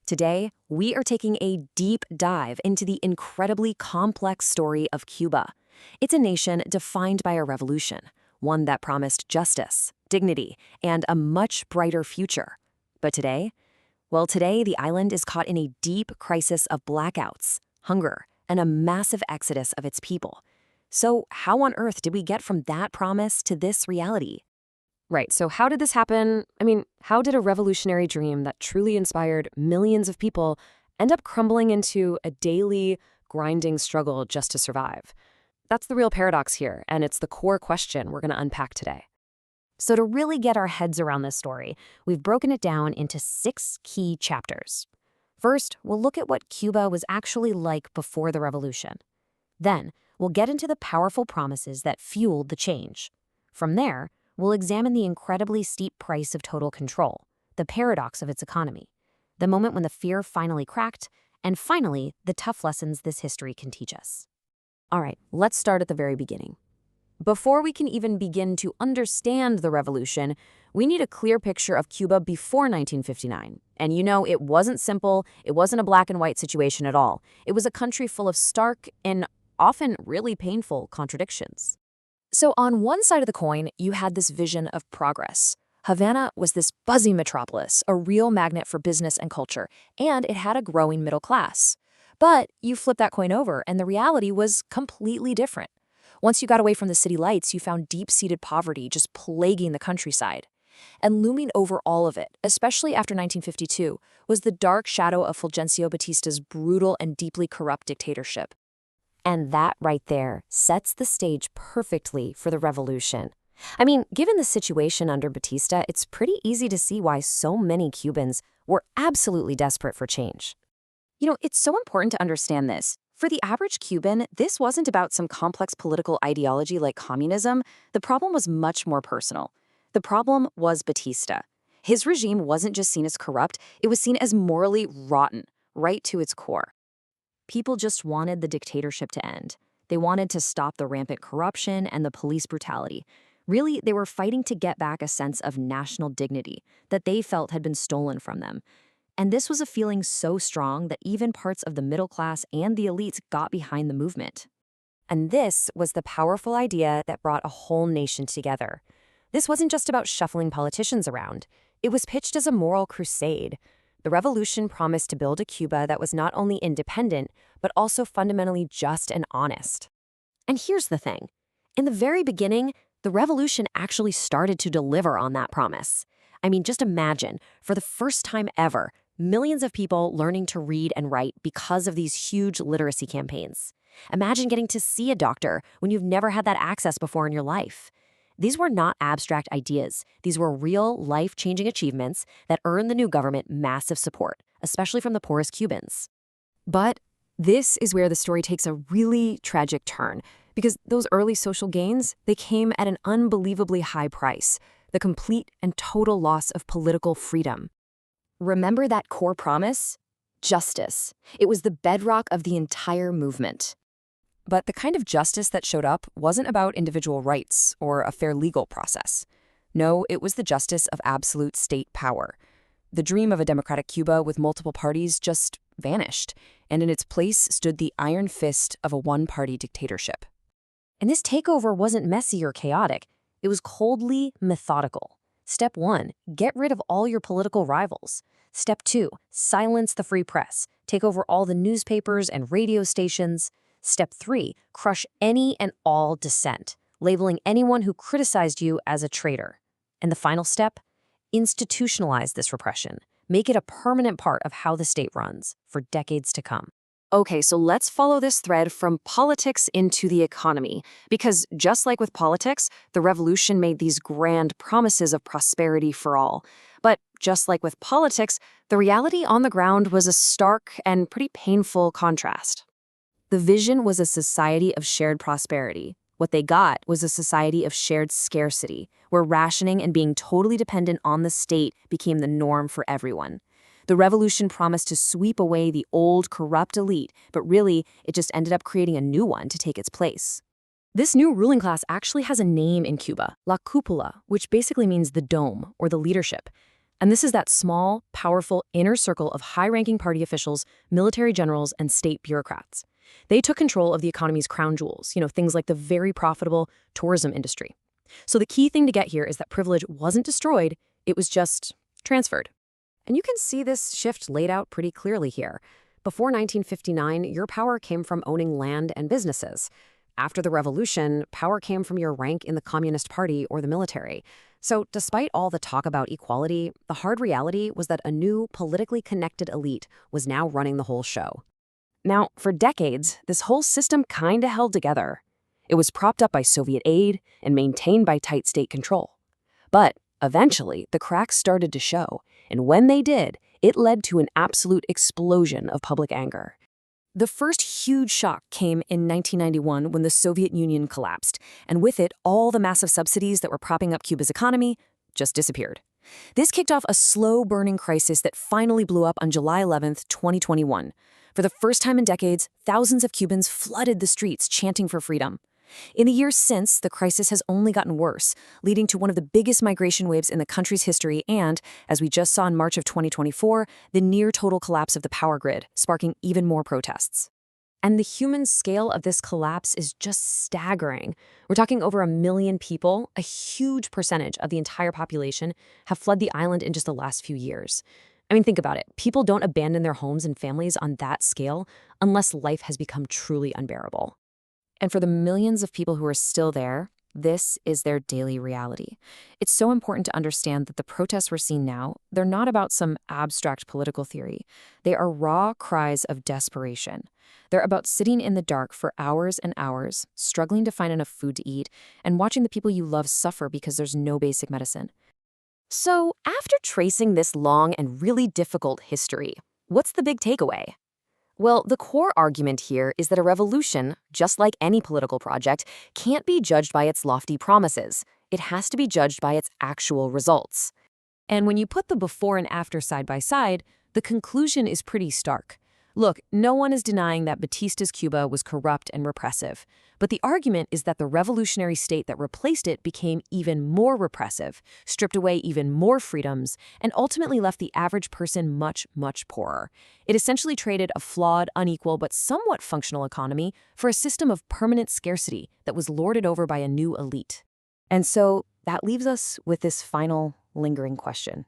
Today, we are taking a deep dive into the incredibly complex story of Cuba. It's a nation defined by a revolution, one that promised justice, dignity, and a much brighter future. But today? Well, today the island is caught in a deep crisis of blackouts, hunger, and a massive exodus of its people. So how on earth did we get from that promise to this reality? Right, so how did this happen? How did a revolutionary dream that truly inspired millions of people end up crumbling into a daily, grinding struggle just to survive? That's the real paradox here, and it's the core question we're going to unpack today. So to really get our heads around this story, we've broken it down into 6 key chapters. First, we'll look at what Cuba was actually like before the revolution. Then, we'll get into the powerful promises that fueled the change. From there, we'll examine the incredibly steep price of total control, the paradox of its economy, the moment when the fear finally cracked, and finally, the tough lessons this history can teach us. All right, let's start at the very beginning. Before we can even begin to understand the revolution, we need a clear picture of Cuba before 1959. And it wasn't simple, it wasn't a black and white situation at all. It was a country full of stark and often really painful contradictions. So on one side of the coin, you had this vision of progress. Havana was this buzzy metropolis, a real magnet for business and culture, and it had a growing middle class. But you flip that coin over, and the reality was completely different. Once you got away from the city lights, you found deep-seated poverty just plaguing the countryside. And looming over all of it, especially after 1952, was the dark shadow of Fulgencio Batista's brutal and deeply corrupt dictatorship. And that right there sets the stage perfectly for the revolution. Given the situation under Batista, it's pretty easy to see why so many Cubans were absolutely desperate for change. It's so important to understand this. For the average Cuban, this wasn't about some complex political ideology like communism. The problem was much more personal. The problem was Batista. His regime wasn't just seen as corrupt, it was seen as morally rotten, right to its core. People just wanted the dictatorship to end. They wanted to stop the rampant corruption and the police brutality. Really, they were fighting to get back a sense of national dignity that they felt had been stolen from them. And this was a feeling so strong that even parts of the middle class and the elites got behind the movement. And this was the powerful idea that brought a whole nation together. This wasn't just about shuffling politicians around. It was pitched as a moral crusade. The revolution promised to build a Cuba that was not only independent, but also fundamentally just and honest. And here's the thing. In the very beginning, the revolution actually started to deliver on that promise. Just imagine, for the first time ever, millions of people learning to read and write because of these huge literacy campaigns. Imagine getting to see a doctor when you've never had that access before in your life. These were not abstract ideas. These were real, life-changing achievements that earned the new government massive support, especially from the poorest Cubans. But this is where the story takes a really tragic turn, because those early social gains, they came at an unbelievably high price, the complete and total loss of political freedom. Remember that core promise? Justice. It was the bedrock of the entire movement. But the kind of justice that showed up wasn't about individual rights or a fair legal process. No, it was the justice of absolute state power. The dream of a democratic Cuba with multiple parties just vanished, and in its place stood the iron fist of a one-party dictatorship. And this takeover wasn't messy or chaotic. It was coldly methodical. Step 1, get rid of all your political rivals. Step 2, silence the free press. Take over all the newspapers and radio stations. Step 3, crush any and all dissent, labeling anyone who criticized you as a traitor. And the final step, institutionalize this repression. Make it a permanent part of how the state runs for decades to come. Okay, so let's follow this thread from politics into the economy, because just like with politics, the revolution made these grand promises of prosperity for all. But just like with politics, the reality on the ground was a stark and pretty painful contrast. The vision was a society of shared prosperity. What they got was a society of shared scarcity, where rationing and being totally dependent on the state became the norm for everyone. The revolution promised to sweep away the old, corrupt elite, but really, it just ended up creating a new one to take its place. This new ruling class actually has a name in Cuba, La Cúpula, which basically means the dome or the leadership. And this is that small, powerful inner circle of high-ranking party officials, military generals, and state bureaucrats. They took control of the economy's crown jewels, things like the very profitable tourism industry. So the key thing to get here is that privilege wasn't destroyed, it was just transferred. And you can see this shift laid out pretty clearly here. Before 1959, your power came from owning land and businesses. After the revolution, power came from your rank in the Communist Party or the military. So despite all the talk about equality, the hard reality was that a new, politically connected elite was now running the whole show. Now, for decades, this whole system kinda held together. It was propped up by Soviet aid and maintained by tight state control. But eventually, the cracks started to show, and when they did, it led to an absolute explosion of public anger. The first huge shock came in 1991 when the Soviet Union collapsed, and with it, all the massive subsidies that were propping up Cuba's economy just disappeared. This kicked off a slow-burning crisis that finally blew up on July 11th, 2021. For the first time in decades, thousands of Cubans flooded the streets chanting for freedom. In the years since, the crisis has only gotten worse, leading to one of the biggest migration waves in the country's history and, as we just saw in March of 2024, the near-total collapse of the power grid, sparking even more protests. And the human scale of this collapse is just staggering. We're talking over 1 million people, a huge percentage of the entire population, have fled the island in just the last few years. I mean, think about it. People don't abandon their homes and families on that scale unless life has become truly unbearable. And for the millions of people who are still there, this is their daily reality. It's so important to understand that the protests we're seeing now, they're not about some abstract political theory. They are raw cries of desperation. They're about sitting in the dark for hours and hours, struggling to find enough food to eat, and watching the people you love suffer because there's no basic medicine. So, after tracing this long and really difficult history, what's the big takeaway? Well, the core argument here is that a revolution, just like any political project, can't be judged by its lofty promises. It has to be judged by its actual results. And when you put the before and after side by side, the conclusion is pretty stark. Look, no one is denying that Batista's Cuba was corrupt and repressive, but the argument is that the revolutionary state that replaced it became even more repressive, stripped away even more freedoms, and ultimately left the average person much, much poorer. It essentially traded a flawed, unequal, but somewhat functional economy for a system of permanent scarcity that was lorded over by a new elite. And so that leaves us with this final, lingering question.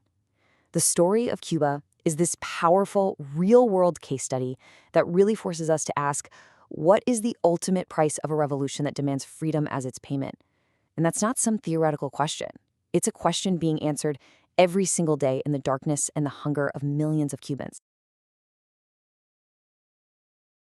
The story of Cuba is this powerful, real-world case study that really forces us to ask, what is the ultimate price of a revolution that demands freedom as its payment? And that's not some theoretical question. It's a question being answered every single day in the darkness and the hunger of millions of Cubans.